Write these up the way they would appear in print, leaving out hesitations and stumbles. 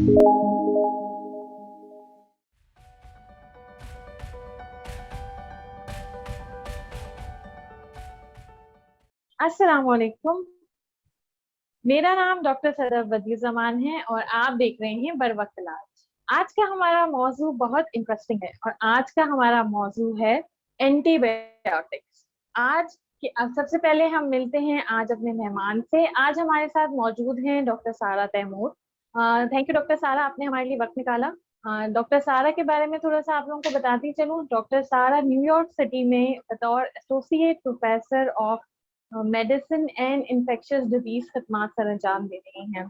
अस्सलाम वालेकुम। मेरा नाम डॉक्टर सदर बदियुज़्ज़मान है और आप देख रहे हैं बर वक्त इलाज। आज का हमारा मौजू बहुत इंटरेस्टिंग है और आज का हमारा मौजू है एंटीबायोटिक्स। अब सबसे पहले हम मिलते हैं आज अपने मेहमान से। आज हमारे साथ मौजूद हैं डॉक्टर सारा तैमूर। थैंक यू डॉक्टर सारा, आपने हमारे लिए वक्त निकाला। डॉक्टर सारा के बारे में थोड़ा सा आप लोगों को बताती चलूँ। डॉक्टर सारा न्यूयॉर्क सिटी में बतौर associate professor of medicine and infectious disease खदमात सर अंजाम दे रही हैं।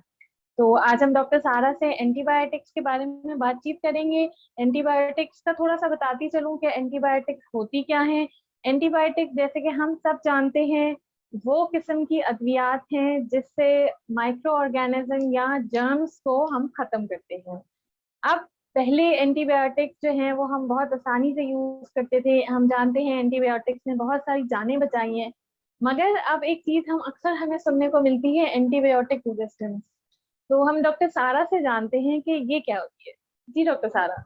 तो आज हम डॉक्टर सारा से एंटीबायोटिक्स के बारे में बातचीत करेंगे। एंटीबायोटिक्स का थोड़ा सा बताती चलूं कि एंटीबायोटिक्स होती क्या है। एंटीबायोटिक्स जैसे कि हम सब जानते हैं वो किस्म की अद्वियात हैं जिससे माइक्रो ऑर्गेनिज्म या जर्म्स को हम खत्म करते हैं। अब पहले एंटीबायोटिक्स जो हैं वो हम बहुत आसानी से यूज करते थे। हम जानते हैं एंटीबायोटिक्स ने बहुत सारी जानें बचाई हैं। मगर अब एक चीज हम अक्सर हमें सुनने को मिलती है, एंटीबायोटिक रेजिस्टेंस। तो हम डॉक्टर सारा से जानते हैं कि ये क्या होती है। जी डॉक्टर सारा।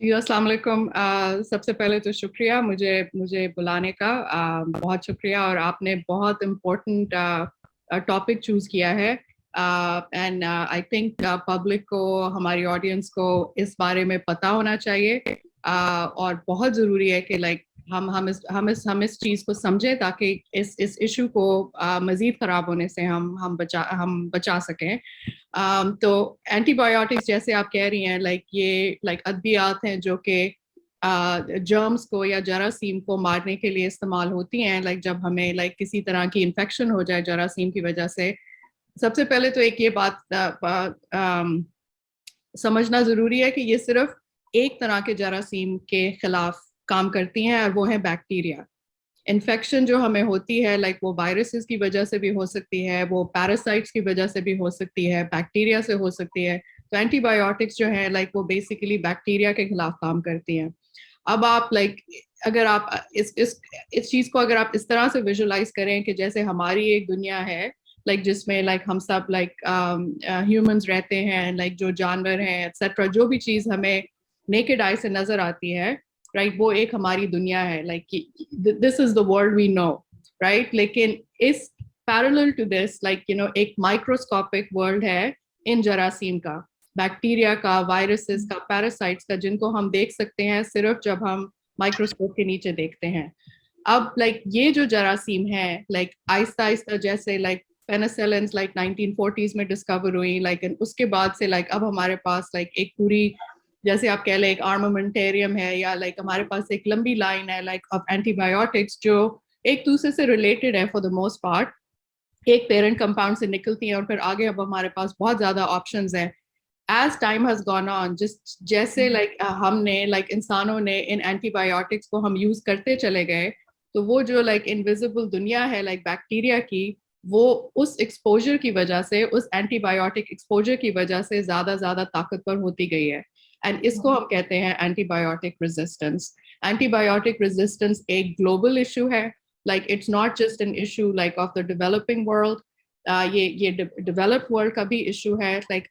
जी अस्सलाम वालेकुम। सबसे पहले तो शुक्रिया मुझे मुझे बुलाने का। बहुत शुक्रिया, और आपने बहुत इम्पोर्टेंट टॉपिक चूज किया है। एंड आई थिंक पब्लिक को, हमारी ऑडियंस को इस बारे में पता होना चाहिए। और बहुत ज़रूरी है कि लाइक हम इस चीज़ को समझें ताकि इस इशू को मज़ीद ख़राब होने से हम बचा सकें। तो एंटीबायोटिक्स जैसे आप कह रही हैं, लाइक ये लाइक अद्वियात हैं जो कि जर्म्स को या जरासीम को मारने के लिए इस्तेमाल होती हैं। लाइक जब हमें लाइक किसी तरह की इन्फेक्शन हो जाए जरासीम की वजह से, सबसे पहले तो एक ये बात समझना जरूरी है कि ये सिर्फ एक तरह के जरासीम के खिलाफ काम करती हैं, और वो है बैक्टीरिया। इन्फेक्शन जो हमें होती है, लाइक वो वायरसेस की वजह से भी हो सकती है, वो पैरासाइट्स की वजह से भी हो सकती है, बैक्टीरिया से हो सकती है। तो एंटीबायोटिक्स जो है लाइक वो बेसिकली बैक्टीरिया के खिलाफ काम करती हैं। अब आप लाइक अगर आप इस चीज को अगर आप इस तरह से विजुलाइज करें कि जैसे हमारी एक दुनिया है, लाइक जिसमें लाइक हम सब लाइक ह्यूमंस रहते हैं, लाइक जो जानवर हैं एक्सेट्रा, जो भी चीज हमें नेकेड आई से नजर आती है, राइट, वो एक हमारी दुनिया है। Like this is the world we know, right. लेकिन इस पैरेलल टू दिस, लाइक एक माइक्रोस्कोपिक वर्ल्ड है इन जरासीम का, बैक्टीरिया का, वायरसेस का, पैरासाइट्स का, जिनको हम देख सकते हैं सिर्फ जब हम माइक्रोस्कोप के नीचे देखते हैं। अब लाइक ये जो जरासीम है, लाइक आहिस्ता आहिस्ता जैसे लाइक पेनिसिलिन लाइक 1940s में डिस्कवर हुई, लाइक उसके बाद से लाइक अब हमारे पास लाइक एक पूरी, जैसे आप कह लें, एक आर्मामेंटेरियम है, या लाइक हमारे पास एक लंबी लाइन है लाइक ऑफ एंटीबायोटिक्स जो एक दूसरे से रिलेटेड है फॉर द मोस्ट पार्ट, एक पेरेंट कंपाउंड से निकलती हैं, और फिर आगे अब हमारे पास बहुत ज्यादा ऑप्शंस हैं। As time has gone on, जिस जैसे लाइक हमने लाइक इंसानों ने इन एंटीबायोटिक्स को हम यूज करते चले गए, तो वो जो लाइक इनविजिबल दुनिया है लाइक बैक्टीरिया की, वो उस एक्सपोजर की वजह से, उस एंटीबायोटिक एक्सपोजर की वजह से ज्यादा ज्यादा ताकतवर होती गई है। एंड इसको हम कहते हैं एंटीबायोटिक रेजिस्टेंस। एंटीबायोटिक रेजिस्टेंस एक ग्लोबल इशू है। Like it's not just an issue like of the developing world, ये डेवलप्ड वर्ल्ड का भी इशू है। लाइक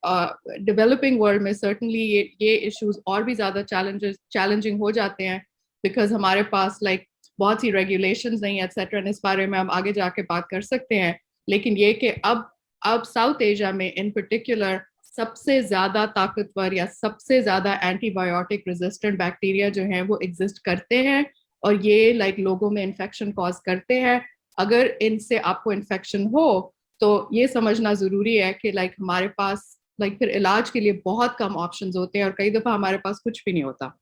डेवलपिंग वर्ल्ड में सर्टनली ये इश्यूज और भी ज्यादा चैलेंजिंग हो जाते हैं, बिकॉज हमारे पास लाइक बहुत सी रेगुलेशंस नहीं है एक्सेट्रा। इस बारे में हम आगे जाके बात कर सकते हैं। लेकिन ये कि अब साउथ एशिया में इन पर्टिकुलर सबसे ज्यादा ताकतवर या सबसे ज्यादा एंटीबायोटिक रेजिस्टेंट बैक्टीरिया जो हैं वो एग्जिस्ट करते हैं, और ये लाइक लोगों में इन्फेक्शन कॉज करते हैं। अगर इनसे आपको इन्फेक्शन हो तो ये समझना जरूरी है कि लाइक हमारे पास लाइक फिर इलाज के लिए बहुत कम ऑप्शंस होते हैं, और कई दफा हमारे पास कुछ भी नहीं होता।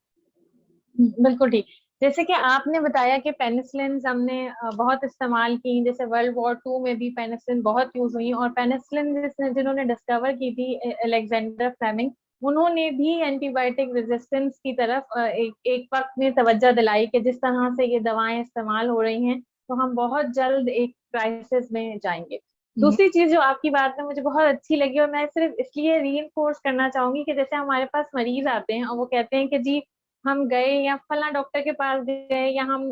बिल्कुल ठीक। जैसे कि आपने बताया कि पेनिसिलिन हमने बहुत इस्तेमाल की, जैसे वर्ल्ड वॉर टू में भी पेनिसिलिन बहुत यूज हुई, और पेनिसिलिन जिन्होंने डिस्कवर की थी अलेक्जेंडर फ्लेमिंग, उन्होंने भी एंटीबायोटिक रेजिस्टेंस की तरफ एक वक्त में तवज्जो दिलाई कि जिस तरह से ये दवाएं इस्तेमाल हो रही हैं तो हम बहुत जल्द एक क्राइसिस में जाएंगे। दूसरी चीज जो आपकी बात में मुझे बहुत अच्छी लगी, और मैं सिर्फ इसलिए रीइंफोर्स करना चाहूंगी कि जैसे हमारे पास मरीज आते हैं और वो कहते हैं कि जी हम गए या फला डॉक्टर के पास गए या हम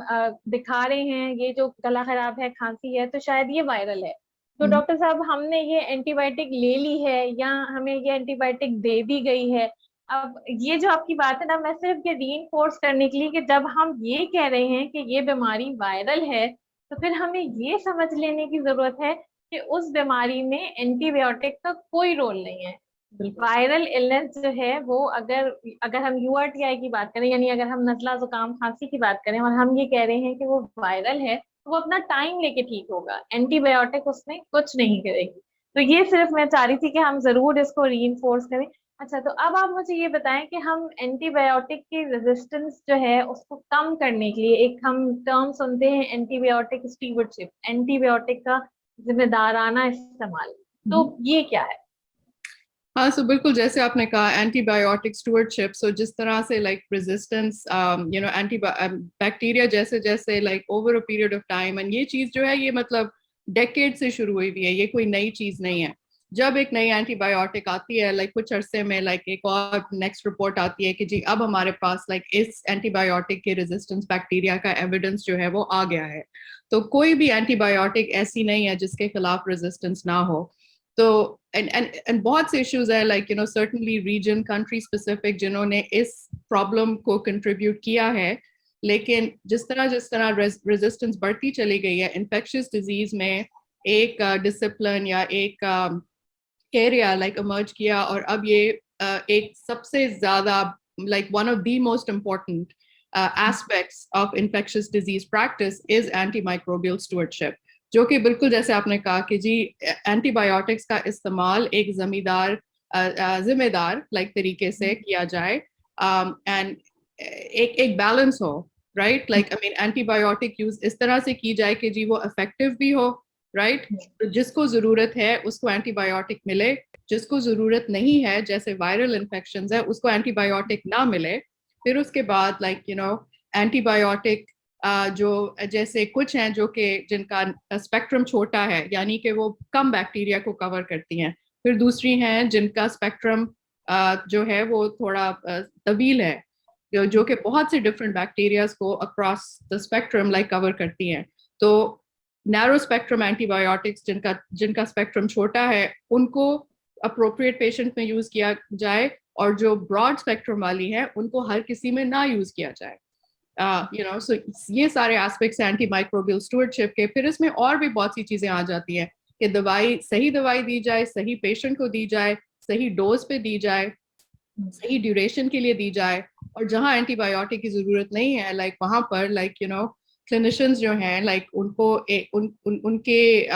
दिखा रहे हैं ये जो गला खराब है, खांसी है, तो शायद ये वायरल है। तो डॉक्टर साहब हमने ये एंटीबायोटिक ले ली है या हमें ये एंटीबायोटिक दे दी गई है, अब ये जो आपकी बात है ना, मैं सिर्फ ये रीइंफोर्स करने के लिए कि जब हम ये कह रहे हैं कि ये बीमारी वायरल है, तो फिर हमें ये समझ लेने की जरूरत है कि उस बीमारी में एंटीबायोटिक का कोई रोल नहीं है। बिल्कुल। वायरल इलनेस जो है वो अगर अगर हम यूआरटीआई की बात करें, यानी अगर हम नजला जुकाम खांसी की बात करें और हम ये कह रहे हैं कि वो वायरल है, तो वो अपना टाइम लेके ठीक होगा, एंटीबायोटिक उसमें कुछ नहीं करेगी। तो ये सिर्फ मैं चाह रही थी कि हम जरूर इसको रीइंफोर्स करें। अच्छा, तो अब आप मुझे ये बताएं कि हम एंटीबायोटिक की रेजिस्टेंस जो है उसको कम करने के लिए एक हम टर्म सुनते हैं, एंटीबायोटिक स्टीवर्डशिप, एंटीबायोटिक का जिम्मेदाराना इस्तेमाल। तो ये क्या है? हाँ, सो बिल्कुल जैसे आपने कहा एंटीबायोटिक स्टूवर्डशिप, सो जिस तरह से लाइक रेजिस्टेंस एंटी बैक्टीरिया जैसे जैसे like over a period of time, and ये चीज जो है ये मतलब डेकेड से शुरू हुई हुई है, ये कोई नई चीज नहीं है। जब एक नई एंटीबायोटिक आती है लाइक कुछ अरसे में लाइक एक और नेक्स्ट रिपोर्ट आती है कि जी अब हमारे पास लाइक इस एंटीबायोटिक के रेजिस्टेंस बैक्टीरिया का एविडेंस जो है वो आ गया है। तो कोई भी एंटीबायोटिक ऐसी नहीं है जिसके खिलाफ रेजिस्टेंस ना हो। तो एंड बहुत से इश्यूज है like certainly reason country specific जिन्होंने इस प्रॉब्लम को कंट्रीब्यूट किया है। लेकिन जिस तरह रेजिस्टेंस बढ़ती चली गई है इन्फेक्शियस डिजीज में, एक डिसिप्लिन या एक एरिया लाइक इमर्ज किया, और अब ये एक सबसे ज्यादा like one of the most important aspects of infectious disease practice is antimicrobial stewardship, जो कि बिल्कुल जैसे आपने कहा कि जी एंटीबायोटिक्स का इस्तेमाल एक जिम्मेदार लाइक तरीके से किया जाए, एंड एक बैलेंस हो, right, like I mean antibiotic use इस तरह से की जाए कि जी वो इफेक्टिव भी हो, राइट। तो जिसको जरूरत है उसको एंटीबायोटिक मिले, जिसको जरूरत नहीं है जैसे वायरल इन्फेक्शन है उसको एंटीबायोटिक ना मिले। फिर उसके बाद लाइक एंटीबायोटिक जो जैसे कुछ हैं जो कि जिनका स्पेक्ट्रम छोटा है, यानी कि वो कम बैक्टीरिया को कवर करती हैं। फिर दूसरी हैं जिनका स्पेक्ट्रम जो है वो थोड़ा तवील है, जो कि बहुत से डिफरेंट बैक्टीरियाज को across the spectrum like cover करती हैं। तो नैरो स्पेक्ट्रम एंटीबायोटिक्स जिनका जिनका स्पेक्ट्रम छोटा है उनको अप्रोप्रिएट पेशेंट में यूज किया जाए, और जो ब्रॉड स्पेक्ट्रम वाली है उनको हर किसी में ना यूज किया जाए। सो ये सारे एस्पेक्ट्स एंटी माइक्रोबियल स्टूवर्डशिप के। फिर इसमें और भी बहुत सी चीजें आ जाती हैं कि सही दवाई दी जाए, सही पेशेंट को दी जाए, सही डोज पे दी जाए, सही ड्यूरेशन के लिए दी जाए, और जहां एंटीबायोटिक की जरूरत नहीं है लाइक वहां पर लाइक क्लिनिशियंस जो हैं लाइक उनके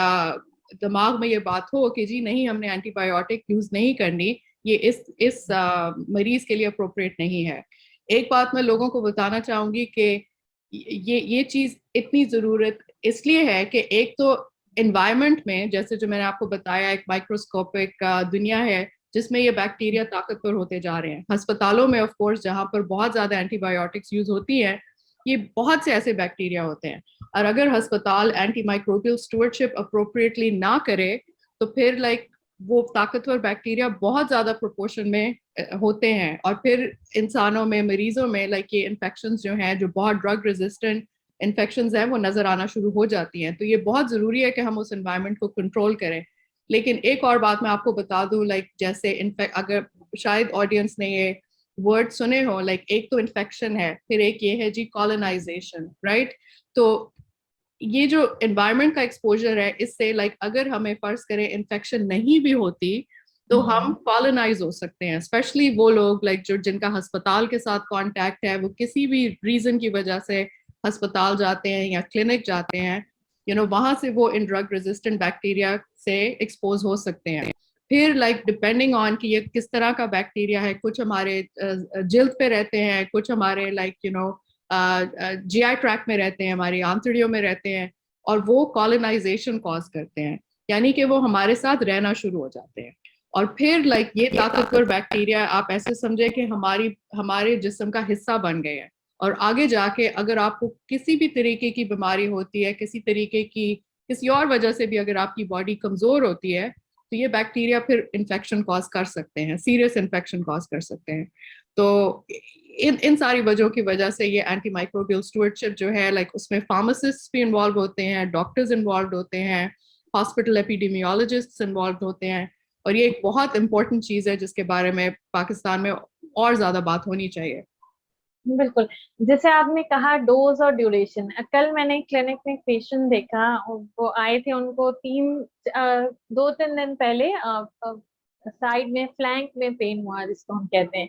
दिमाग में ये बात हो कि जी नहीं, हमने एंटीबायोटिक यूज नहीं करनी, ये इस मरीज के लिए अप्रोप्रिएट नहीं है। एक बात मैं लोगों को बताना चाहूंगी कि ये चीज इतनी जरूरत इसलिए है कि एक तो एनवायरनमेंट में, जैसे जो मैंने आपको बताया, एक माइक्रोस्कोपिक दुनिया है जिसमें ये बैक्टीरिया ताकतवर होते जा रहे हैं। अस्पतालों में ऑफ कोर्स जहाँ पर बहुत ज्यादा एंटीबायोटिक्स यूज होती हैं, ये बहुत से ऐसे बैक्टीरिया होते हैं, और अगर अस्पताल एंटी माइक्रोबियल स्टूवर्डशिप अप्रोप्रिएटली ना करे तो फिर लाइक वो ताकतवर बैक्टीरिया बहुत ज्यादा प्रोपोर्शन में होते हैं, और फिर इंसानों में, मरीजों में लाइक ये इन्फेक्शंस जो हैं, जो बहुत ड्रग रेजिस्टेंट इन्फेक्शंस हैं, वो नजर आना शुरू हो जाती हैं। तो ये बहुत जरूरी है कि हम उस एनवायरनमेंट को कंट्रोल करें। लेकिन एक और बात मैं आपको बता दूं, लाइक जैसे इनफेक्ट अगर शायद ऑडियंस ने ये वर्ड सुने हो, लाइक एक तो इन्फेक्शन है, फिर एक ये है जी कॉलोनाइजेशन, राइट। तो ये जो एनवायरनमेंट का एक्सपोजर है, इससे लाइक अगर हमें फर्ज करें इन्फेक्शन नहीं भी होती तो हम कॉलोनाइज हो सकते हैं, स्पेशली वो लोग लाइक जो जिनका अस्पताल के साथ कांटेक्ट है, वो किसी भी रीजन की वजह से अस्पताल जाते हैं या क्लिनिक जाते हैं, वहां से वो इन ड्रग रेजिस्टेंट बैक्टीरिया से एक्सपोज हो सकते हैं। फिर लाइक डिपेंडिंग ऑन कि ये किस तरह का बैक्टीरिया है, कुछ हमारे जिल्द पे रहते हैं, कुछ हमारे लाइक जीआई ट्रैक में रहते हैं, हमारी आंतड़ियों में रहते हैं, और वो कॉलोनाइजेशन कॉज करते हैं, यानी कि वो हमारे साथ रहना शुरू हो जाते हैं। और फिर लाइक ये ताकतवर बैक्टीरिया आप ऐसे समझे कि हमारे जिस्म का हिस्सा बन गए हैं, और आगे जाके अगर आपको किसी भी तरीके की बीमारी होती है, किसी और वजह से भी अगर आपकी बॉडी कमजोर होती है, तो ये बैक्टीरिया फिर इन्फेक्शन कॉज कर सकते हैं, सीरियस इन्फेक्शन कॉज कर सकते हैं। तो इन सारी वजहों की वजह से ये एंटी माइक्रोबियल स्टूवर्डशिप जो है लाइक उसमें फार्मासिस्ट भी इन्वॉल्व होते हैं, डॉक्टर्स इन्वॉल्व होते हैं, हॉस्पिटल एपिडेमियोलॉजिस्ट्स इन्वॉल्व होते हैं, और ये एक बहुत इंपॉर्टेंट चीज़ है जिसके बारे में पाकिस्तान में और ज़्यादा बात होनी चाहिए। बिल्कुल। जैसे आपने कहा डोज और ड्यूरेशन, कल मैंने क्लिनिक में एक पेशेंट देखा, वो आए थे, उनको 2-3 दिन पहले साइड में फ्लैंक में पेन हुआ जिसको हम कहते हैं।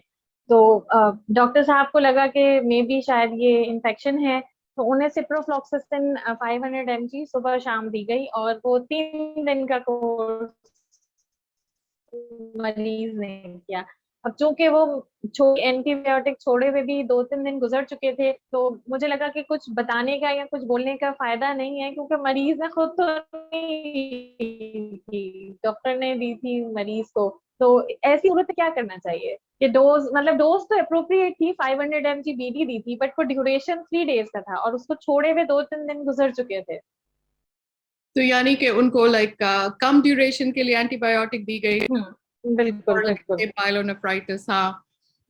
तो डॉक्टर साहब को लगा कि मे बी शायद ये इन्फेक्शन है, तो उन्हें सिप्रोफ्लॉक्सासिन 500 mg सुबह शाम दी गई, और वो 3 दिन का कोर्स मरीज ने किया। अब चूंकि वो एंटीबायोटिक छोड़े हुए भी 2-3 दिन गुजर चुके थे, तो मुझे लगा कि कुछ बताने का या कुछ बोलने का फायदा नहीं है, क्योंकि मरीज ने खुद तो नहीं थी, डॉक्टर ने दी थी मरीज को। तो ऐसी सूरत में क्या करना चाहिए कि डोज, मतलब डोज तो अप्रोप्रिएट थी, 500 mg बीडी दी थी, बट वो ड्यूरेशन 3 डेज का था और उसको छोड़े हुए 2-3 दिन गुजर चुके थे। तो यानी कि उनको लाइक कम ड्यूरेशन के लिए एंटीबायोटिक दी गई, बिल्कुल और बिल्कुल। पाइलोनेफ्राइटिस, हाँ।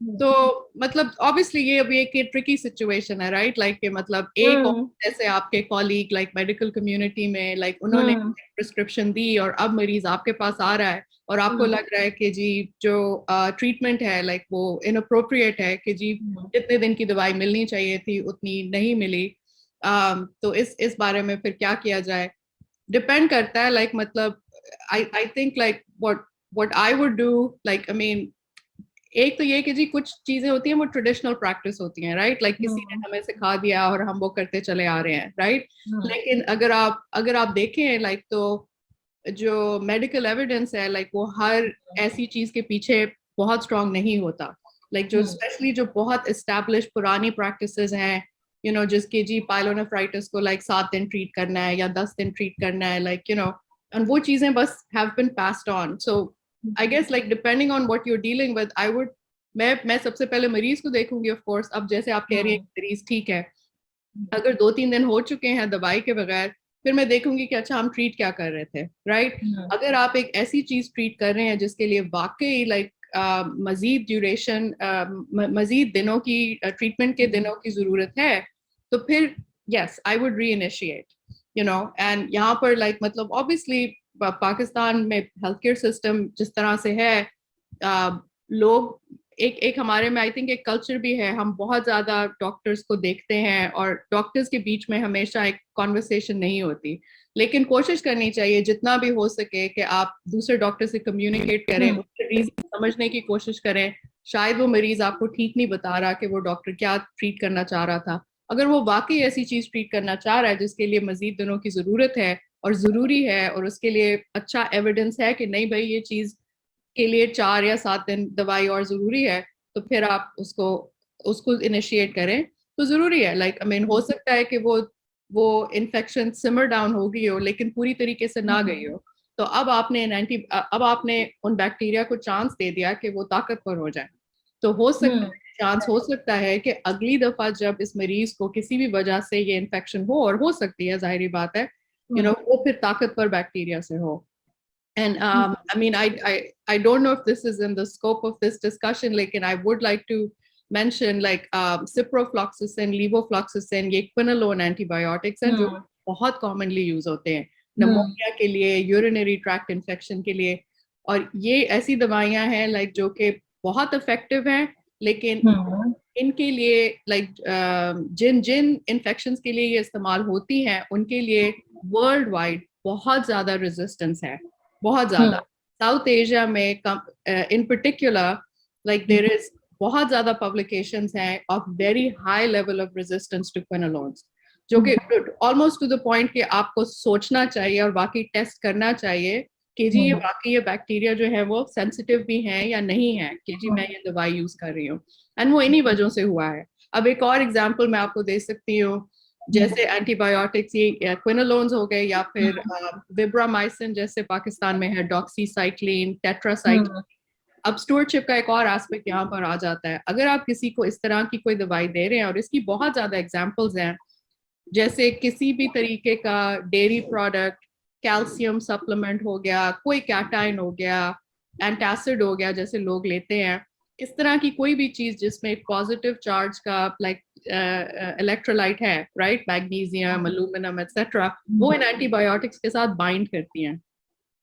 हम्म तो मतलब ऑब्वियसली ये अभी एक ट्रिकी सिचुएशन है, राइट, लाइक कि मतलब एक हम्म जैसे आपके कॉलीग लाइक मेडिकल कम्युनिटी में लाइक उन्होंने हम्म प्रिस्क्रिप्शन दी और अब मरीज आपके पास आ रहा है और आपको हम्म लग रहा है कि जी जो ट्रीटमेंट है लाइक वो इनअप्रोप्रिएट है, कि जी हम्म जितने दिन की दवाई मिलनी चाहिए थी उतनी नहीं मिली। तो इस बारे में फिर क्या किया जाए, डिपेंड करता है, लाइक मतलब I think like what I would do, like I mean एक तो ये कि जी कुछ चीजें होती हैं वो ट्रेडिशनल प्रैक्टिस होती हैं, राइट, लाइक किसी ने हम्म हमें सिखा दिया और हम वो करते चले आ रहे हैं, राइट। हम्म लेकिन अगर आप देखें लाइक तो जो मेडिकल एविडेंस है लाइक वो हर ऐसी चीज के पीछे बहुत स्ट्रांग नहीं होता, लाइक जो हम्म स्पेशली जो बहुत एस्टैब्लिश पुरानी प्रैक्टिसेस हैं, जिसके जी पाइलोनेफ्राइटिस को लाइक 7 दिन ट्रीट करना है या 10 दिन ट्रीट करना है, लाइक और वो चीजें बस have been passed on. So I guess like depending on what you dealing with, I would मैं सबसे पहले मरीज को देखूंगी ऑफ कोर्स। अब जैसे आप कह रही हैं मरीज ठीक है, अगर 2-3 दिन हो चुके हैं दवाई के बगैर, फिर मैं देखूंगी कि अच्छा हम ट्रीट क्या कर रहे थे, राइट। अगर आप एक ऐसी चीज ट्रीट कर रहे हैं जिसके लिए वाकई लाइक मजीद ड्यूरेशन, मजीद दिनों की ट्रीटमेंट के दिनों की जरूरत है, तो फिर यस आई वुड री इनिशिएट, एंड यहाँ पर लाइक मतलब ऑब्वियसली पाकिस्तान में हेल्थ केयर सिस्टम जिस तरह से है, लोग एक एक हमारे में आई थिंक एक कल्चर भी है, हम बहुत ज्यादा डॉक्टर्स को देखते हैं और डॉक्टर्स के बीच में हमेशा एक कॉन्वर्सेशन नहीं होती, लेकिन कोशिश करनी चाहिए जितना भी हो सके कि आप दूसरे डॉक्टर से कम्युनिकेट करें, उसके रीजन समझने की कोशिश करें। शायद वो मरीज आपको ठीक नहीं बता रहा कि वो डॉक्टर क्या ट्रीट करना चाह रहा था, अगर वो वाकई ऐसी चीज ट्रीट करना चाह रहा है जिसके लिए मजीद दिनों की जरूरत है और जरूरी है और उसके लिए अच्छा एविडेंस है कि नहीं भाई ये चीज के लिए 4 या 7 दिन दवाई और जरूरी है, तो फिर आप उसको उसको इनिशिएट करें, तो जरूरी है। लाइक आई मीन हो सकता है कि वो इन्फेक्शन सिमर डाउन हो गई हो लेकिन पूरी तरीके से ना गई हो, तो अब आपने उन बैक्टीरिया को चांस दे दिया कि वो ताकतवर हो जाए। तो हो सकता है, चांस हो सकता है कि अगली दफा जब इस मरीज को किसी भी वजह से ये इन्फेक्शन हो, और हो सकती है जाहिर बात है, वो फिर ताकतवर बैक्टीरिया से हो। And I mean, I don't know if this is in the scope of this discussion, like, and I would like to mention like ciprofloxacin, levofloxacin, ये quinolone antibiotics हैं जो बहुत commonly use होते हैं निमोनिया के लिए, यूरिनरी ट्रैक्ट इन्फेक्शन के लिए, और ये ऐसी दवाइयां हैं लाइक जो कि बहुत इफेक्टिव हैं, लेकिन इनके लिए लाइक जिन जिन इन्फेक्शंस के लिए ये इस्तेमाल होती हैं उनके लिए वर्ल्ड वाइड बहुत ज्यादा रेजिस्टेंस है, बहुत ज्यादा। साउथ एशिया में in particular like there is बहुत ज्यादा पब्लिकेशंस हैं of very high level of resistance to quinolones, जो कि ऑलमोस्ट टू द पॉइंट कि आपको सोचना चाहिए और बाकी टेस्ट करना चाहिए कि जी ये बाकी ये बैक्टीरिया जो है वो सेंसिटिव भी हैं या नहीं है, कि जी मैं ये दवाई यूज कर रही हूँ, एंड वो इन्हीं वजहों से हुआ है। अब एक और एग्जांपल मैं आपको दे सकती हूँ, जैसे एंटीबायोटिक्स ये क्विनोलोन्स हो गए, या फिर विब्रामाइसिन जैसे पाकिस्तान में है, डॉक्सीसाइक्लिन, टेट्रासाइक्लिन। अब स्टूअर्डशिप का एक और एस्पेक्ट यहाँ पर आ जाता है, अगर आप किसी को इस तरह की कोई दवाई दे रहे हैं, और इसकी बहुत ज्यादा एग्जाम्पल्स हैं, जैसे किसी भी तरीके का डेयरी प्रोडक्ट, कैल्शियम सप्लीमेंट हो गया, कोई कैटाइन हो गया, एंटासिड हो गया जैसे लोग लेते हैं, इस तरह की कोई भी चीज जिसमें एक पॉजिटिव चार्ज का लाइक इलेक्ट्रोलाइट है, राइट, मैग्नीशियम, एल्यूमिनम एक्सेट्रा, वो इन एंटीबायोटिक्स के साथ बाइंड करती हैं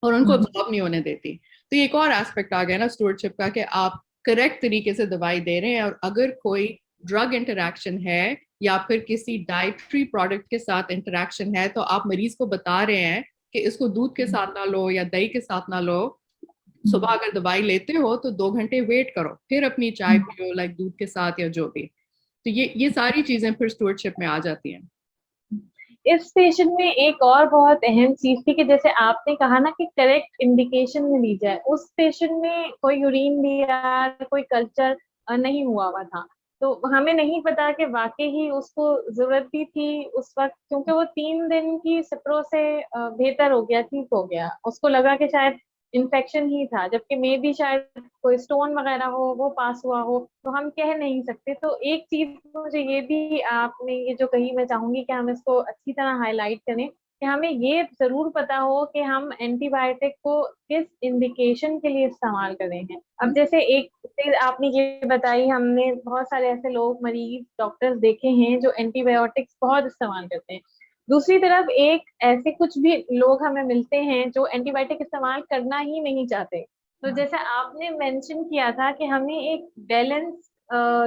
और उनको अब्सॉर्ब नहीं होने देती। तो ये एक और एस्पेक्ट आ गया ना स्टूवर्डशिप का, कि आप करेक्ट तरीके से दवाई दे रहे हैं, और अगर कोई ड्रग इंटरेक्शन है या फिर किसी डाइटरी प्रोडक्ट के साथ इंटरेक्शन है, तो आप मरीज को बता रहे हैं कि इसको दूध के साथ ना लो या दही के साथ ना लो। सुबह अगर दवाई लेते हो तो 2 घंटे वेट करो, फिर अपनी चाय पियो, लाइक दूध के साथ या जो भी। तो ये सारी चीजें फिर स्टूवर्डशिप में आ जाती हैं। इस पेशेंट में एक और बहुत अहम चीज थी कि जैसे आपने कहा ना कि करेक्ट इंडिकेशन में ली जाए, उस पेशेंट में कोई यूरिन लिया, कोई कल्चर नहीं हुआ हुआ था, तो हमें नहीं पता कि वाकई ही उसको जरूरत भी थी उस वक्त, क्योंकि वो 3 दिन की सिप्रो से बेहतर हो गया, ठीक हो गया, उसको लगा कि शायद इन्फेक्शन ही था, जबकि मे भी शायद कोई स्टोन वगैरह हो वो पास हुआ हो, तो हम कह नहीं सकते। तो एक चीज मुझे ये भी आपने ये जो कही, मैं चाहूंगी कि हम इसको अच्छी तरह हाईलाइट करें कि हमें ये जरूर पता हो कि हम एंटीबायोटिक को किस इंडिकेशन के लिए इस्तेमाल कर रहे हैं। अब जैसे एक चीज आपने ये बताई, हमने बहुत सारे ऐसे लोग, मरीज, डॉक्टर्स देखे हैं जो एंटीबायोटिक्स बहुत इस्तेमाल करते हैं। दूसरी तरफ एक ऐसे कुछ भी लोग हमें मिलते हैं जो एंटीबायोटिक इस्तेमाल करना ही नहीं चाहते। तो जैसे आपने मेंशन किया था कि हमें एक बैलेंस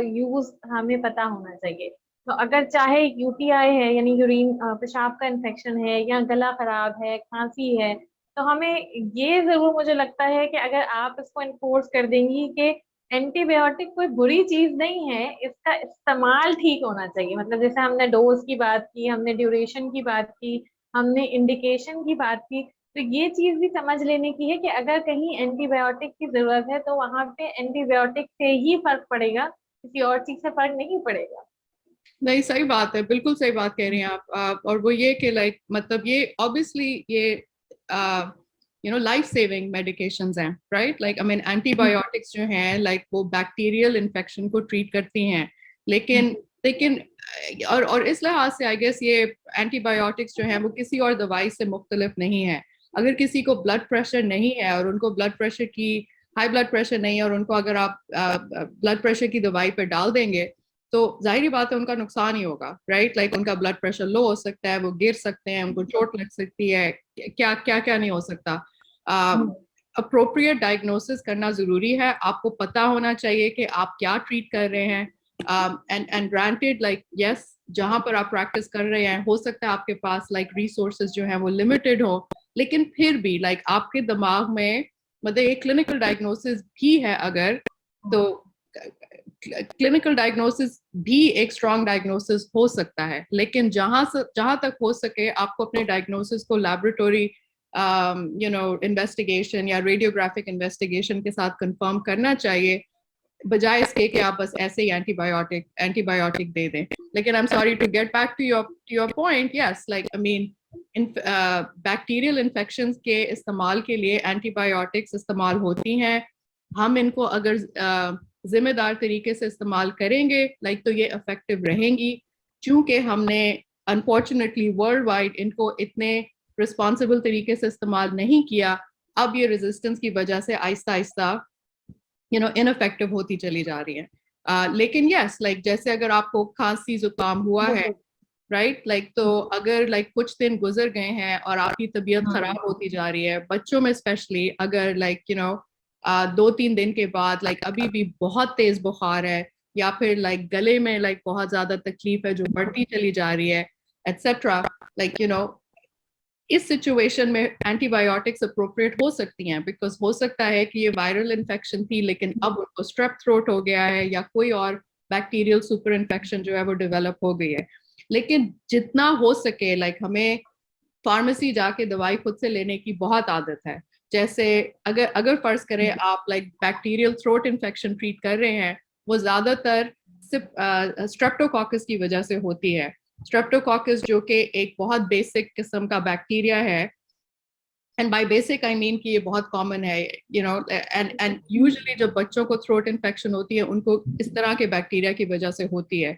यूज हमें पता होना चाहिए। तो अगर चाहे यूटीआई है, यानी यूरिन पेशाब का इन्फेक्शन है, या गला खराब है, खांसी है, तो हमें ये जरूर, मुझे लगता है कि अगर आप इसको इन्फोर्स कर देंगी कि एंटीबायोटिक कोई बुरी चीज नहीं है, इसका इस्तेमाल ठीक होना चाहिए। मतलब जैसे हमने डोज की बात की, हमने ड्यूरेशन की बात की, हमने इंडिकेशन की बात की, तो ये चीज भी समझ लेने की है कि अगर कहीं एंटीबायोटिक की जरूरत है तो वहां पे एंटीबायोटिक से ही फर्क पड़ेगा, किसी और चीज से फर्क नहीं पड़ेगा। नहीं, सही बात है, बिल्कुल सही बात कह रही हैं आप। और वो ये कि लाइक मतलब ये ऑब्वियसली ये लाइफ सेविंग मेडिकेशंस हैं, right, like I mean antibiotics जो हैं लाइक वो बैक्टीरियल इन्फेक्शन को ट्रीट करती हैं, लेकिन लेकिन और इस लिहाज से आई गेस ये एंटीबायोटिक्स जो हैं वो किसी और दवाई से मुख्तलिफ नहीं है। अगर किसी को ब्लड प्रेशर नहीं है और उनको ब्लड प्रेशर की हाई ब्लड प्रेशर नहीं है, और उनको अगर आप ब्लड प्रेशर की दवाई पे डाल देंगे, तो जाहिर बात है उनका नुकसान ही होगा, राइट, लाइक उनका ब्लड प्रेशर लो हो सकता है, वो गिर सकते हैं, उनको चोट लग सकती है, क्या क्या क्या नहीं हो सकता। अप्रोप्रिएट डायग्नोसिस करना जरूरी है, आपको पता होना चाहिए कि आप क्या ट्रीट कर रहे हैं। एंड ग्रांटेड लाइक यस, जहां पर आप प्रैक्टिस कर रहे हैं हो सकता है आपके पास लाइक रिसोर्सेज जो है वो लिमिटेड हो, लेकिन फिर भी लाइक आपके दिमाग में मतलब एक क्लिनिकल डायग्नोसिस भी है अगर, तो क्लिनिकल डायग्नोसिस भी एक स्ट्रॉन्ग डायग्नोसिस हो सकता है, लेकिन जहां तक हो सके आपको अपने डायग्नोसिस को लैबोरेटरी इन्वेस्टिगेशन या रेडियोग्राफिक इन्वेस्टिगेशन के साथ कंफर्म करना चाहिए, बजाय इसके कि आप बस ऐसे ही एंटीबायोटिक दे दें। लेकिन I am sorry to get back to your point, yes, like I mean bacterial infection के इस्तेमाल के लिए एंटीबायोटिक्स इस्तेमाल होती हैं। हम इनको अगर जिम्मेदार तरीके से इस्तेमाल करेंगे लाइक तो ये इफेक्टिव रहेंगी, क्योंकि हमने अनफॉर्चुनेटली वर्ल्ड वाइड इनको इतने रिस्पॉन्सिबल तरीके से इस्तेमाल नहीं किया। अब ये रेजिस्टेंस की वजह से आहिस्ता आहिस्ता इनफेक्टिव होती चली जा रही है। लेकिन यस, लाइक जैसे अगर आपको खांसी जुकाम हुआ है, राइट, लाइक तो अगर लाइक कुछ दिन गुजर गए हैं और आपकी तबीयत खराब होती जा रही है, बच्चों में स्पेशली अगर लाइक 2-3 दिन के बाद लाइक अभी भी बहुत तेज बुखार है, या फिर लाइक गले में लाइक बहुत ज्यादा तकलीफ है जो बढ़ती चली जा रही है एटसेट्रा, लाइक इस सिचुएशन में एंटीबायोटिक्स अप्रोप्रिएट हो सकती हैं, बिकॉज हो सकता है कि ये वायरल इन्फेक्शन थी लेकिन अब उनको स्ट्रेप थ्रोट हो गया है या कोई और बैक्टीरियल सुपर इन्फेक्शन जो है वो डेवलप हो गई है। लेकिन जितना हो सके लाइक हमें फार्मेसी जाके दवाई खुद से लेने की बहुत आदत है। जैसे अगर अगर फर्ज करें आप like bacterial throat infection treat कर रहे हैं, वो ज्यादातर स्ट्रेप्टोकॉकस की वजह से होती है। स्ट्रेप्टोकॉकस जो कि एक बहुत बेसिक किस्म का बैक्टीरिया है, and by basic I mean कि ये बहुत कॉमन है, एंड यूजुअली जब बच्चों को थ्रोट इन्फेक्शन होती है उनको इस तरह के बैक्टीरिया की वजह से होती है।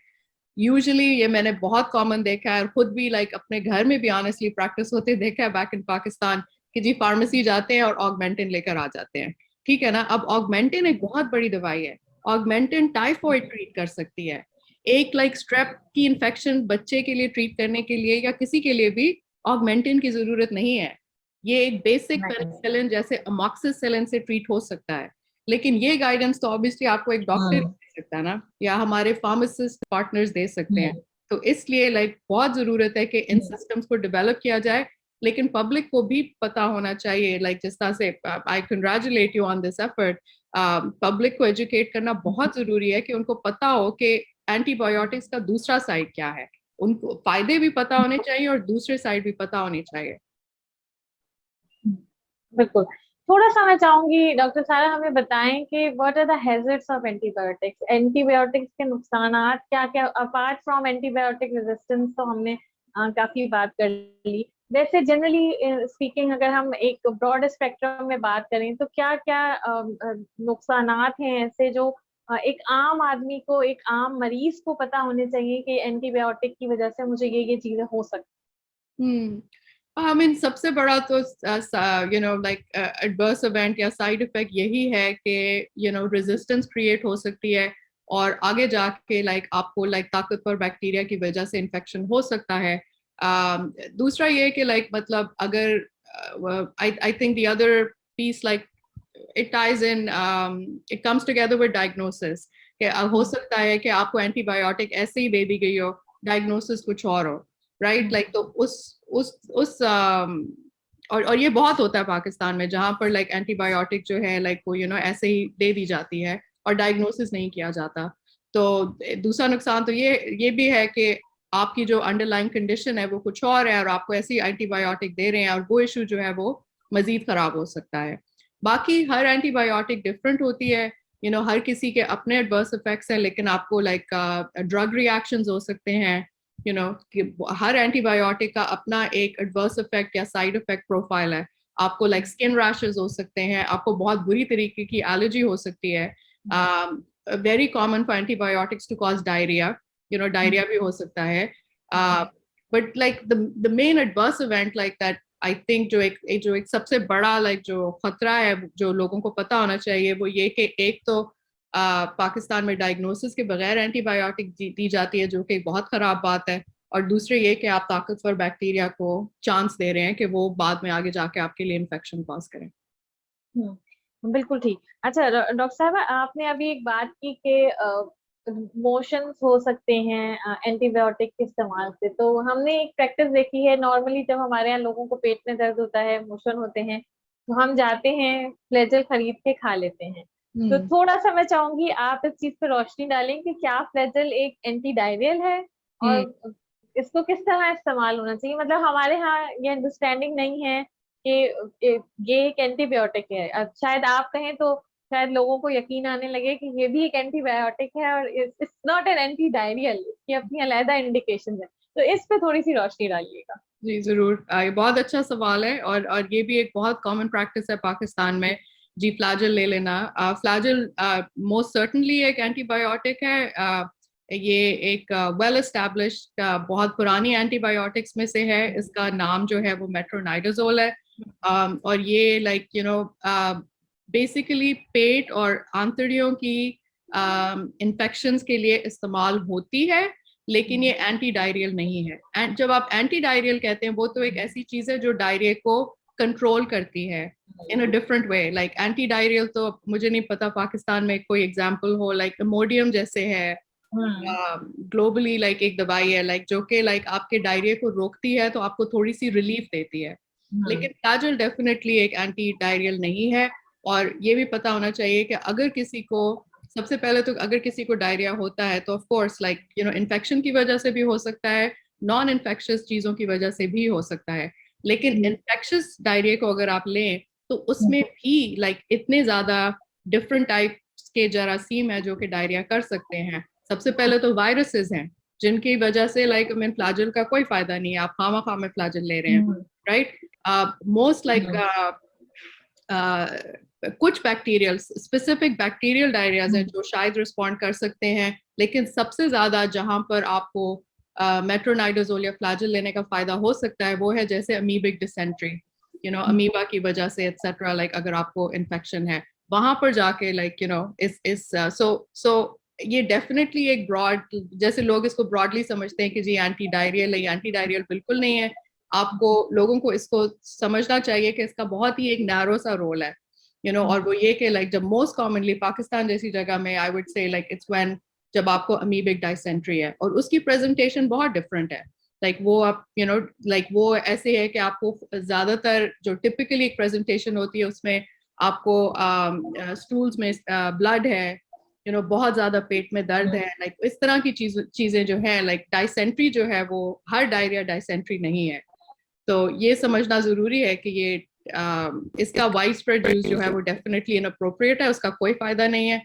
यूजुअली ये मैंने बहुत कॉमन देखा है, और खुद भी लाइक अपने घर में भी ऑनेस्टली प्रैक्टिस होते देखा है बैक इन पाकिस्तान, कि जी फार्मेसी जाते हैं और ऑगमेंटिन लेकर आ जाते हैं। ठीक है ना, अब ऑगमेंटिन एक बहुत बड़ी दवाई है, ऑगमेंटिन टाइफॉइड ट्रीट कर सकती है। एक स्ट्रेप की इन्फेक्शन बच्चे के लिए ट्रीट करने के लिए या किसी के लिए भी ऑगमेंटिन की जरूरत नहीं है। ये एक बेसिक पेनिसिलिन जैसे अमॉक्सिसिलिन से ट्रीट हो सकता है। लेकिन ये गाइडेंस तो ऑब्वियसली आपको एक डॉक्टर दे सकता है ना, या हमारे फार्मासिस्ट पार्टनर्स दे सकते हैं। तो इसलिए बहुत जरूरत है कि इन सिस्टम्स को डेवलप किया जाए, लेकिन पब्लिक को भी पता होना चाहिए। जिस तरह से आई congratulate you on this effort, public को एजुकेट करना बहुत जरूरी है कि उनको पता हो कि एंटीबायोटिक्स का दूसरा साइड क्या है। उनको फायदे भी पता होने चाहिए और दूसरे साइड भी पता होने चाहिए। बिल्कुल। थोड़ा सा मैं चाहूंगी डॉक्टर सारा हमें बताएं कि what are the hazards of antibiotics, antibiotics के नुकसानात क्या क्या, अपार्ट फ्रॉम एंटीबायोटिक रेजिस्टेंस तो हमने काफी बात कर ली। वैसे जनरली स्पीकिंग अगर हम एक ब्रॉड स्पेक्ट्रम में बात करें तो क्या क्या नुकसानात हैं ऐसे जो एक आम आदमी को, एक आम मरीज को पता होने चाहिए कि एंटीबायोटिक की वजह से मुझे ये चीजें हो सकती। आई मीन सबसे बड़ा तो एडवर्स इवेंट या साइड इफेक्ट यही है कि रेजिस्टेंस क्रिएट हो सकती है, और आगे जाके आपको ताकतवर बैक्टीरिया की वजह से इन्फेक्शन हो सकता है। दूसरा ये कि मतलब अगर I think the other piece it ties in, it comes together with diagnosis, कि हो सकता है कि आपको एंटीबायोटिक ऐसे ही दे दी गई हो, डायग्नोसिस कुछ और हो, राइट? तो उस और ये बहुत होता है पाकिस्तान में, जहाँ पर एंटीबायोटिक जो है वो ऐसे ही दे दी जाती है और डायग्नोसिस नहीं किया जाता। तो दूसरा नुकसान तो ये भी है कि आपकी जो अंडरलाइन कंडीशन है वो कुछ और है, और आपको ऐसी एंटीबायोटिक दे रहे हैं, और वो इशू जो है वो मजीद खराब हो सकता है। बाकी हर एंटीबायोटिक डिफरेंट होती है, हर किसी के अपने एडवर्स इफेक्ट्स हैं, लेकिन आपको ड्रग रिएक्शंस हो सकते हैं, कि हर एंटीबायोटिक का अपना एक एडवर्स इफेक्ट या साइड इफेक्ट प्रोफाइल है। आपको स्किन रैशेस हो सकते हैं, आपको बहुत बुरी तरीके की एलर्जी हो सकती है। Very common for antibiotics to cause diarrhoea, diarrhoea भी हो सकता है। But the main adverse event that I think जो एक सबसे बड़ा जो खतरा है जो लोगों को पता होना चाहिए, वो ये कि एक तो पाकिस्तान में डायग्नोसिस के बगैर एंटीबायोटिक दी जाती है, जो कि एक बहुत खराब बात है। और दूसरे ये कि आप ताकतवर बैक्टीरिया को चांस दे रहे हैं कि वो बाद में आगे जाके आपके लिए इन्फेक्शन कॉज करें। बिल्कुल ठीक। अच्छा डॉक्टर साहब, आपने अभी एक बात की कि मोशंस हो सकते हैं एंटीबायोटिक के इस्तेमाल से। तो हमने एक प्रैक्टिस देखी है, नॉर्मली जब हमारे यहाँ लोगों को पेट में दर्द होता है, मोशन होते हैं, तो हम जाते हैं फ्लेजल खरीद के खा लेते हैं। तो थोड़ा सा मैं चाहूंगी आप इस चीज पे रोशनी डालें कि क्या फ्लेजल एक एंटी डायरियल है और इसको किस तरह इस्तेमाल होना चाहिए। मतलब हमारे यहाँ ये अंडरस्टैंडिंग नहीं है कि ये एक एंटीबायोटिक है। अब शायद आप कहें तो शायद लोगों को यकीन आने लगे कि ये भी एक एंटीबायोटिक है और it's not an anti diarrhoeal, इसकी अपनी अलग इंडिकेशन है। तो इस पे थोड़ी सी रोशनी डालिएगा। जी जरूर, ये बहुत अच्छा सवाल है, और ये भी एक बहुत कॉमन प्रैक्टिस है पाकिस्तान में। जी, फ्लैजल ले लेना। फ्लैजल मोस्ट सर्टनली एक एंटीबायोटिक है। ये एक वेल एस्टैब्लिश्ड बहुत पुरानी एंटीबायोटिक्स में से है। इसका नाम जो है वो मेट्रोनाइडाजोल है। और ये बेसिकली पेट और आंतड़ियों की इन्फेक्शंस के लिए इस्तेमाल होती है, लेकिन ये एंटी डायरियल नहीं है। एंड जब आप एंटी डायरियल कहते हैं, वो तो एक ऐसी चीज है जो डायरिया को कंट्रोल करती है in a different way. Antidiarrhoeal तो मुझे नहीं पता पाकिस्तान में कोई एग्जांपल हो, इमोडियम जैसे है ग्लोबली, एक दवाई है जो कि आपके डायरिया को रोकती है, तो आपको थोड़ी सी रिलीफ देती है। लेकिन फ्लैजल डेफिनेटली एक एंटी डायरियल नहीं है। और ये भी पता होना चाहिए कि अगर किसी को, सबसे पहले तो अगर किसी को डायरिया होता है तो ऑफ कोर्स इन्फेक्शन की वजह से भी हो सकता है, नॉन इन्फेक्शियस चीजों की वजह से भी हो सकता है। लेकिन इन्फेक्शियस डायरिया को अगर आप लें तो उसमें भी इतने ज्यादा डिफरेंट टाइप्स के जरासीम है जो कि डायरिया कर सकते हैं। सबसे पहले तो वायरसेस हैं जिनकी वजह से मीन फ्लैजल का कोई फायदा नहीं है, आप खामा खा में फ्लैजल ले रहे हैं, राइट? मोस्ट कुछ बैक्टीरियल, स्पेसिफिक बैक्टीरियल डायरियाज हैं जो शायद रिस्पॉन्ड कर सकते हैं। लेकिन सबसे ज्यादा जहां पर आपको मेट्रोनाइडाजोल या फ्लैजल लेने का फायदा हो सकता है वो है जैसे अमीबिक डिसेंट्री, अमीबा की वजह से एक्सेट्रा, अगर आपको इन्फेक्शन है वहां पर जाके लाइक यू नो इस सो ये डेफिनेटली एक ब्रॉड, जैसे लोग इसको ब्रॉडली समझते हैं कि जी एंटी डायरियल है, एंटी डायरियल बिल्कुल नहीं है। आपको लोगों को इसको समझना चाहिए कि इसका बहुत ही एक नैरो सा रोल है, और वो ये कि लाइक जब मोस्ट कॉमनली पाकिस्तान जैसी जगह में I would say like it's when जब आपको अमीबिक डाइसेंट्री है और उसकी प्रेजेंटेशन बहुत डिफरेंट है। लाइक वो आप लाइक वो ऐसे है कि आपको ज्यादातर जो टिपिकली एक प्रेजेंटेशन होती है उसमें आपको स्टूल्स में ब्लड है, बहुत ज्यादा पेट में दर्द है, लाइक इस तरह की चीजें जो है, लाइक डाइसेंट्री जो है वो हर डायरिया डाइसेंट्री नहीं है। तो ये समझना जरूरी है कि ये इसका वाइड स्प्रेड यूज जो है वो डेफिनेटली इनअप्रोप्रिएट है, उसका कोई फायदा नहीं है।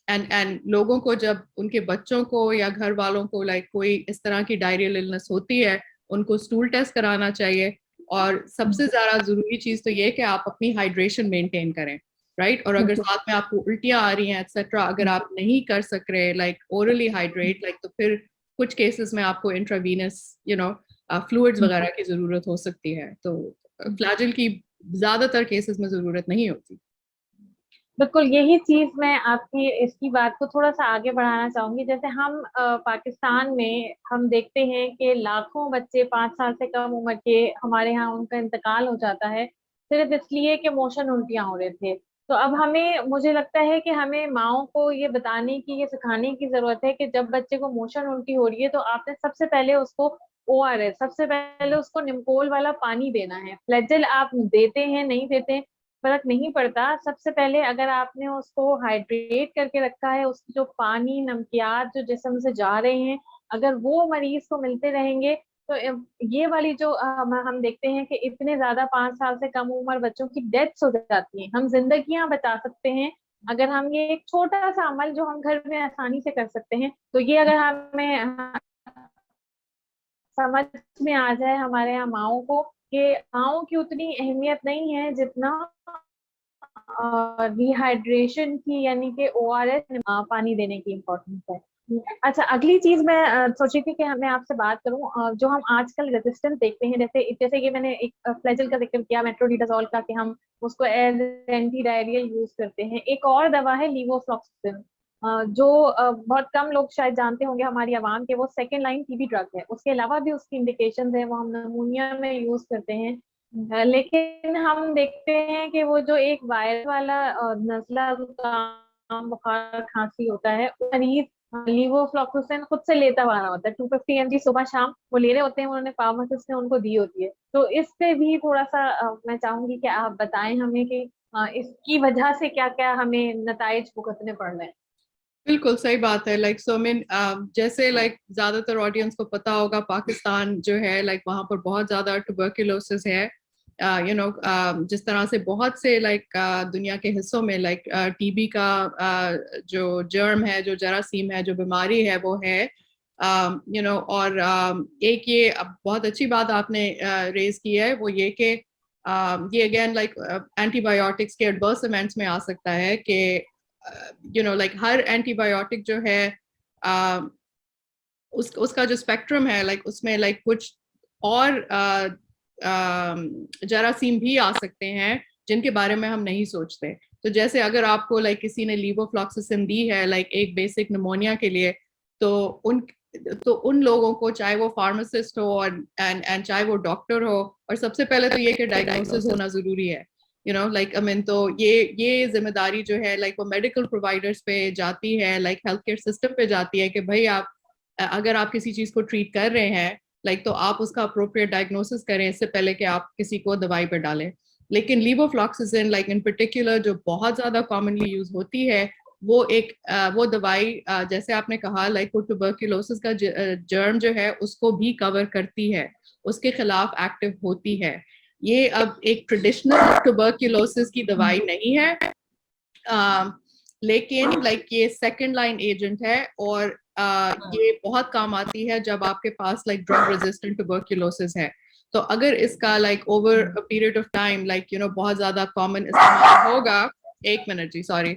एंड लोगों को जब उनके बच्चों को या घर वालों को लाइक कोई इस तरह की डायरियल इलनेस होती है, उनको स्टूल टेस्ट कराना चाहिए। और सबसे ज्यादा जरूरी चीज तो ये कि आप अपनी हाइड्रेशन मेंटेन करें, राइट। और अगर साथ में आपको उल्टियां आ रही हैं एक्सेट्रा, अगर आप नहीं कर सक रहे लाइक ओरली हाइड्रेट लाइक, तो फिर कुछ केसेस में आपको इंट्रावीनस फ्लूइड्स वगैरह की जरूरत हो सकती है। तो फ्लैजिल की ज्यादातर केसेस में जरूरत नहीं होती। बिल्कुल, यही चीज मैं आपकी इसकी बात को थोड़ा सा आगे बढ़ाना चाहूंगी। जैसे हम पाकिस्तान में हम देखते हैं कि लाखों बच्चे 5 साल से कम उम्र के हमारे यहाँ उनका इंतकाल हो जाता है सिर्फ इसलिए कि मोशन उल्टियां हो रहे थे। तो अब हमें, मुझे लगता है कि हमें माओ को ये बताने की, ये सिखाने की जरूरत है कि जब बच्चे को मोशन उल्टी हो रही है तो आपने सबसे पहले उसको ओआरएस, सबसे पहले उसको निमकोल वाला पानी देना है। फ्लैजेल आप देते हैं नहीं देते फर्क नहीं पड़ता, सबसे पहले अगर आपने उसको हाइड्रेट करके रखा है, उसकी जो पानी नमकियात जो जिस्म से जा रहे हैं अगर वो मरीज को मिलते रहेंगे तो ये वाली जो हम देखते हैं कि इतने ज्यादा 5 साल से कम उम्र बच्चों की डेथ्स हो जाती हैं। हम जिंदगियां बचा सकते हैं अगर हम ये एक छोटा सा अमल जो हम घर में आसानी से कर सकते हैं, तो ये अगर हमें समझ में आ जाए हमारे यहाँ माओ को कि माओ की उतनी अहमियत नहीं है जितना डिहाइड्रेशन की, यानी कि ओआरएस पानी देने की इम्पोर्टेंस है। अच्छा, अगली चीज मैं सोची थी कि मैं आपसे बात करूं, जो हम आजकल रेजिस्टेंस देखते हैं, जैसे जैसे कि मैंने एक फ्लैजल का जिक्र किया, मेट्रोनिडाजोल का, कि हम उसको एज एंटी डायरियल यूज करते हैं। एक और दवा है लीवोफ्लॉक्सिसिन, जो बहुत कम लोग शायद जानते होंगे हमारी आवाम के, वो सेकेंड लाइन टीबी ड्रग है। उसके अलावा भी उसकी इंडिकेशन है, वो हम नमूनिया में यूज करते हैं। लेकिन हम देखते हैं कि वो जो एक वायरस वाला नजला जुकाम बुखार खांसी होता है, वो मरीज लीवोफ्लॉक्सिसिन खुद से लेता हुआ आना होता है। 250 mg सुबह शाम वो ले रहे होते हैं, उन्होंने फार्मासिस्ट ने उनको दी होती है। तो इस पे भी थोड़ा सा मैं चाहूंगी कि आप बताएं हमें कि इसकी वजह से क्या क्या हमें नताइज भुगतने पड़ रहे हैं। बिल्कुल सही बात है। लाइक सो मीन जैसे लाइक ज्यादातर ऑडियंस को पता होगा, पाकिस्तान जो है लाइक वहां पर बहुत ज्यादा ट्यूबरक्यूलोसिस है। जिस तरह से बहुत से लाइक दुनिया के हिस्सों में लाइक टीबी का जो जर्म है, जो जरासीम है, जो बीमारी है वो है। और एक ये अब बहुत अच्छी बात आपने रेज की है, वो ये कि ये अगेन लाइक एंटीबायोटिक्स के एडवर्स इवेंट्स में आ सकता है कि लाइक हर एंटीबायोटिक जो है उसका जो स्पेक्ट्रम है लाइक उसमें लाइक कुछ और जरासीम भी आ सकते हैं जिनके बारे में हम नहीं सोचते। तो जैसे अगर आपको लाइक किसी ने लीवोफ्लॉक्सिसिन दी है लाइक एक बेसिक निमोनिया के लिए, तो उन लोगों को, चाहे वो फार्मासिस्ट हो और एंड चाहे वो डॉक्टर हो, और सबसे पहले तो ये कि डायग्नोसिस होना जरूरी है। लाइक आई मीन, तो ये जिम्मेदारी जो है लाइक वो मेडिकल प्रोवाइडर्स पे जाती है, लाइक हेल्थ केयर सिस्टम पे जाती है कि भाई आप अगर आप किसी चीज को ट्रीट कर रहे हैं लाइक, तो आप उसका अप्रोप्रिएट डायग्नोसिस करें इससे पहले कि आप किसी को दवाई पर डालें। लेकिन लीवोफ्लॉक्सिसिन लाइक इन पर्टिकुलर जो बहुत ज्यादा कॉमनली यूज होती है, वो दवाई जैसे आपने कहा लाइक वो ट्यूबरक्यूलोसिस का जर्म जो है उसको भी कवर करती है, उसके खिलाफ एक्टिव होती है। ये अब एक ट्रेडिशनल ट्यूबरक्यूलोसिस की दवाई नहीं है, लेकिन लाइक ये सेकंड लाइन एजेंट है, और ये बहुत काम आती है जब आपके पास लाइक ड्रग रेजिस्टेंट ट्यूबरक्यूलोसिस है। तो अगर इसका like over a period of time like बहुत ज्यादा कॉमन इस्तेमाल होगा। एक मिनट जी, सॉरी।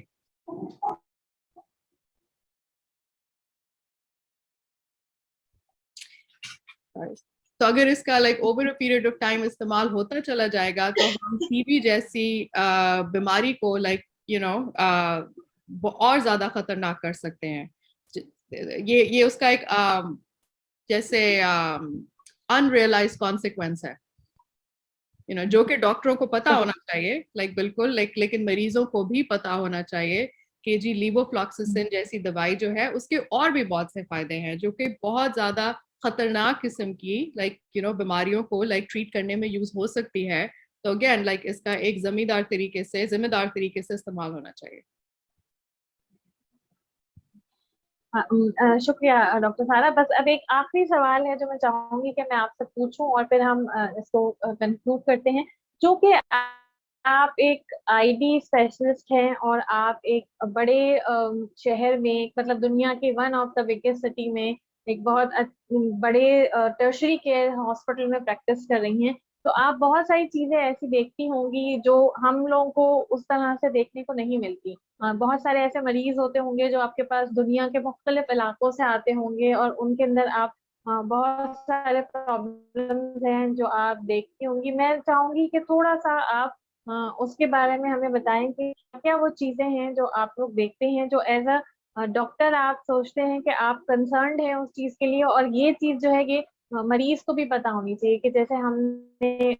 तो अगर इसका like over a period of time इस्तेमाल होता चला जाएगा तो हम टीबी जैसी बीमारी को लाइक और ज्यादा खतरनाक कर सकते हैं। ये उसका एक जैसे अनरियलाइज कॉन्सिक्वेंस है, जो कि डॉक्टरों को पता होना चाहिए, बिल्कुल लेकिन मरीजों को भी पता होना चाहिए कि जी लीवोफ्लॉक्सासिन जैसी दवाई जो है उसके और भी बहुत से फायदे हैं जो कि बहुत ज्यादा खतरनाक किस्म की बीमारियों को ट्रीट करने में यूज हो सकती है। तो अगेन इसका एक जिम्मेदार तरीके से इस्तेमाल होना चाहिए। शुक्रिया डॉक्टर सारा। बस अब एक आखिरी सवाल है जो मैं चाहूंगी कि मैं आपसे पूछूं और फिर हम इसको कंक्लूड करते हैं, जो कि आप एक आईडी स्पेशलिस्ट हैं और आप एक बड़े शहर में, मतलब दुनिया के one of the biggest city में एक बहुत बड़े टर्शरी केयर हॉस्पिटल में प्रैक्टिस कर रही हैं। तो आप बहुत सारी चीजें ऐसी देखती होंगी जो हम लोगों को उस तरह से देखने को नहीं मिलती। बहुत सारे ऐसे मरीज होते होंगे जो आपके पास दुनिया के मुख्तलिफ इलाकों से आते होंगे और उनके अंदर आप बहुत सारे प्रॉब्लम्स हैं जो आप देखती होंगी। मैं चाहूंगी कि थोड़ा सा आप उसके बारे में हमें बताएं कि क्या वो चीजें हैं जो आप लोग देखते हैं, जो एज अ डॉक्टर आप सोचते हैं कि आप कंसर्न्ड हैं उस चीज के लिए, और ये चीज जो है ये मरीज को भी पता होनी चाहिए कि जैसे हमने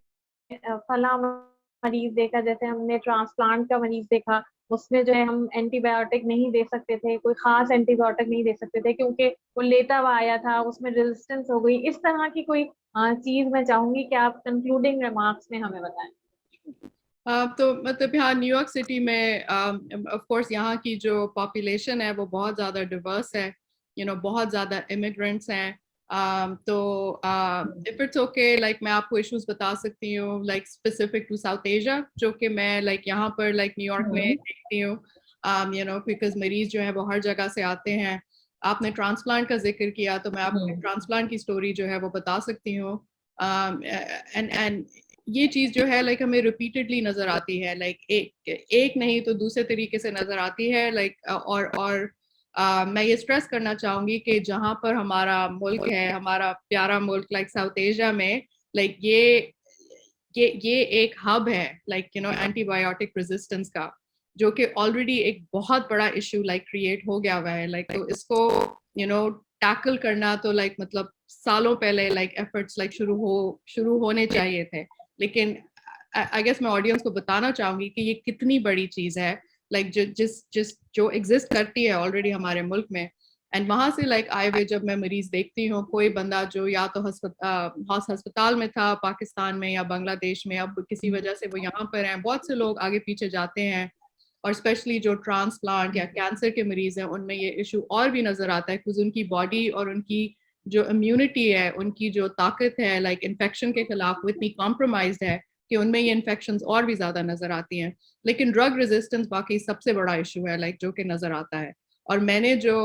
फला मरीज देखा, जैसे हमने ट्रांसप्लांट का मरीज देखा, उसमें जो है हम एंटीबायोटिक नहीं दे सकते थे, कोई खास एंटीबायोटिक नहीं दे सकते थे क्योंकि वो लेता हुआ आया था, उसमें रेजिस्टेंस हो गई। इस तरह की कोई चीज मैं चाहूंगी कि आप कंक्लूडिंग रिमार्क्स में हमें बताएं। तो मतलब यहाँ न्यूयॉर्क सिटी में ऑफ कोर्स यहाँ की जो पॉपुलेशन है वो बहुत ज़्यादा डिवर्स है, बहुत ज़्यादा इमिग्रेंट्स हैं। तो इफ इट्स ओके मैं आपको इश्यूज बता सकती हूँ स्पेसिफिक टू साउथ एशिया, जो कि मैं यहाँ पर न्यूयॉर्क में देखती हूँ। बिकॉज मरीज जो है वो हर जगह से आते हैं। आपने ट्रांसप्लांट का जिक्र किया तो मैं आपको ट्रांसप्लांट की स्टोरी जो है वो बता सकती हूँ। एंड ये चीज जो है हमें रिपीटेडली नजर आती है, एक नहीं तो दूसरे तरीके से नजर आती है। और मैं ये स्ट्रेस करना चाहूंगी कि जहां पर हमारा मुल्क है, हमारा प्यारा मुल्क साउथ एशिया में ये ये एक हब है एंटीबायोटिक रेजिस्टेंस का, जो कि ऑलरेडी एक बहुत बड़ा इशू क्रिएट हो गया हुआ है। तो इसको टैकल करना तो मतलब सालों पहले एफर्ट्स शुरू होने चाहिए थे। लेकिन आई गेस मैं ऑडियंस को बताना चाहूंगी कि ये कितनी बड़ी चीज है जो एग्जिस्ट करती है ऑलरेडी हमारे मुल्क में। एंड वहां से आए हुए जब मैं मरीज देखती हूँ, कोई बंदा जो या तो अस्पताल में था पाकिस्तान में या बांग्लादेश में, अब किसी वजह से वो यहाँ पर हैं, बहुत से लोग आगे पीछे जाते हैं, और स्पेशली जो ट्रांसप्लांट या कैंसर के मरीज हैं उनमें ये इशू और भी नजर आता है, क्योंकि उनकी बॉडी और उनकी जो इम्यूनिटी है, उनकी जो ताकत है इन्फेक्शन के खिलाफ वो इतनी कॉम्प्रोमाइज्ड है कि उनमें ये इन्फेक्शन और भी ज्यादा नजर आती हैं। लेकिन ड्रग रेजिस्टेंस बाकी सबसे बड़ा इशू है जो कि नजर आता है। और मैंने जो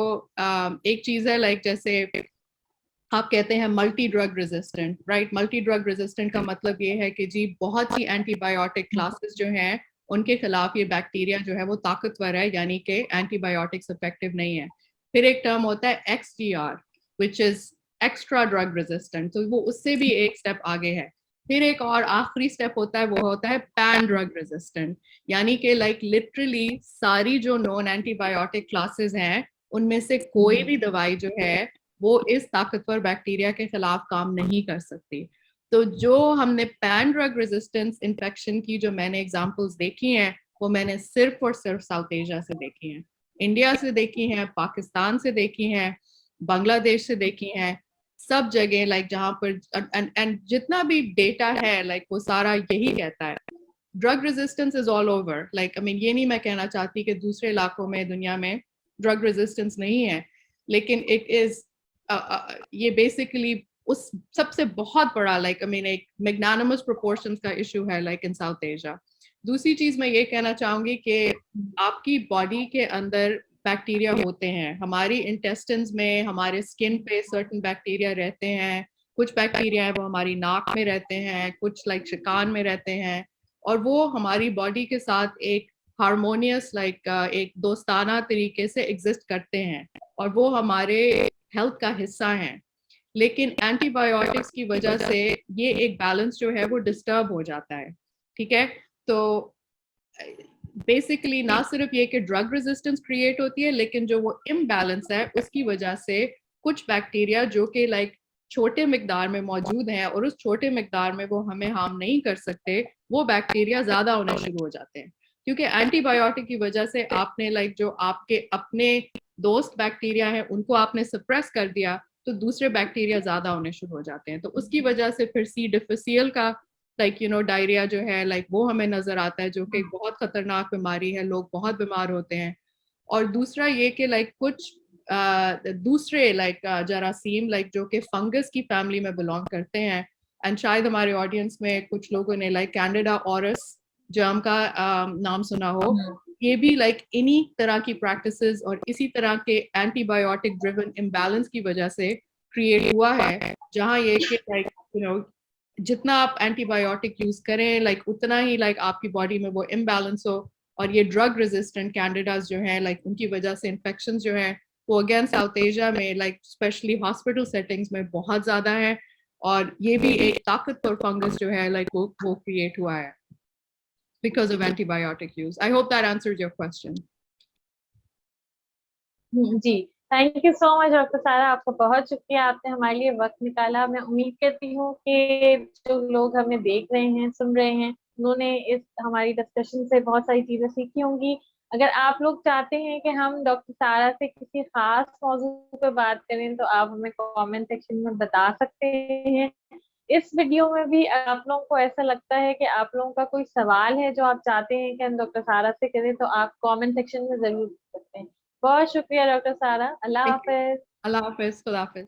एक चीज है जैसे आप कहते हैं multi drug resistant, right? Multi drug resistant का मतलब ये है कि जी बहुत सी एंटीबायोटिक क्लासेस जो हैं उनके खिलाफ ये बैक्टीरिया जो है वो ताकतवर है, यानी कि एंटीबायोटिक्स इफेक्टिव नहीं है। फिर एक टर्म होता है XDR, which is extra drug resistant, तो वो उससे भी एक स्टेप आगे है। फिर एक और आखिरी स्टेप होता है, वो होता है पैन ड्रग रेजिस्टेंट, यानी कि लिटरली सारी जो नॉन एंटीबायोटिक क्लासेस हैं उनमें से कोई भी दवाई जो है वो इस ताकतवर बैक्टीरिया के खिलाफ काम नहीं कर सकती। तो जो हमने पैन ड्रग रेजिस्टेंस इन्फेक्शन की जो मैंने एग्जांपल्स देखी हैं, वो मैंने सिर्फ और सिर्फ साउथ एशिया से देखी हैं, इंडिया से देखी हैं, पाकिस्तान से देखी हैं, बांग्लादेश से देखी हैं, सब जगह जहाँ पर एंड जितना भी डेटा है वो सारा यही कहता है drug resistance is all over. I mean ये नहीं मैं कहना चाहती कि दूसरे इलाकों में दुनिया में ड्रग रेजिस्टेंस नहीं है, लेकिन इट इज ये बेसिकली उस सबसे बहुत बड़ा आई मीन एक मैग्नानिमस प्रोपोर्शंस का इशू है इन साउथ एशिया। दूसरी चीज मैं ये कहना चाहूंगी कि आपकी बॉडी के अंदर बैक्टीरिया होते हैं, हमारी इंटेस्टिन्स में, हमारे स्किन पे सर्टेन बैक्टीरिया रहते हैं, कुछ बैक्टीरिया है वो हमारी नाक में रहते हैं, कुछ कान में रहते हैं, और वो हमारी बॉडी के साथ एक हारमोनियस एक दोस्ताना तरीके से एग्जिस्ट करते हैं, और वो हमारे हेल्थ का हिस्सा हैं। लेकिन एंटीबायोटिक्स की वजह से ये एक बैलेंस जो है वो डिस्टर्ब हो जाता है। ठीक है, तो बेसिकली ना सिर्फ ये कि ड्रग रेजिस्टेंस क्रिएट होती है, लेकिन जो वो इम्बैलेंस है उसकी वजह से कुछ बैक्टीरिया जो कि लाइक छोटे मिकदार में मौजूद हैं और उस छोटे मिकदार में वो हमें हार्म नहीं कर सकते, वो बैक्टीरिया ज्यादा होने शुरू हो जाते हैं। क्योंकि एंटीबायोटिक की वजह से आपने लाइक जो आपके अपने दोस्त बैक्टीरिया हैं उनको आपने सप्रेस कर दिया, तो दूसरे बैक्टीरिया ज्यादा होने शुरू हो जाते हैं। तो उसकी वजह से फिर सी डिफिसियल का लाइक डायरिया जो है लाइक वो हमें नजर आता है, जो कि बहुत खतरनाक बीमारी है, लोग बहुत बीमार होते हैं। और दूसरा ये कि लाइक कुछ दूसरे लाइक जरासीम लाइक जो कि फंगस की फैमिली में बिलोंग करते हैं, एंड शायद हमारे ऑडियंस में कुछ लोगों ने लाइक कैंडिडा ऑरस जर्म का नाम सुना हो। ये भी लाइक इन्हीं तरह की प्रैक्टिसेस और इसी तरह के एंटीबायोटिक ड्रिवन इम्बैलेंस की वजह से क्रिएट हुआ है, जहाँ ये कि लाइक जितना आप एंटीबायोटिक यूज करें लाइक उतना ही लाइक आपकी बॉडी में वो इम्बैलेंस हो। और ये ड्रग रेजिस्टेंट कैंडिडास जो हैं लाइक उनकी वजह से इन्फेक्शन जो है वो अगेन साउथ एशिया में लाइक स्पेशली हॉस्पिटल सेटिंग्स में बहुत ज्यादा है। और ये भी एक ताकतवर फंगस जो है लाइक वो क्रिएट हुआ है because of antibiotic use. I hope that answers your question. जी, thank you so much doctor Sara, आपका बहुत शुक्रिया, आपने हमारे लिए वक्त निकाला। मैं उम्मीद करती हूँ कि जो लोग हमें देख रहे हैं, सुन रहे हैं, उन्होंने इस हमारी डिस्कशन से बहुत सारी चीजें सीखी होंगी। अगर आप लोग चाहते हैं कि हम डॉक्टर सारा से किसी खास मौजू पर बात करें तो आप हमें कमेंट सेक्शन में बता सकते हैं। इस वीडियो में भी आप लोगों को ऐसा लगता है कि आप लोगों का कोई सवाल है जो आप चाहते हैं कि हम डॉक्टर सारा से करें, तो आप कमेंट सेक्शन में जरूर पूछ सकते हैं। बहुत शुक्रिया डॉक्टर सारा, अल्लाह Thank you. Hafiz. Allah Hafiz. Khuda Hafiz.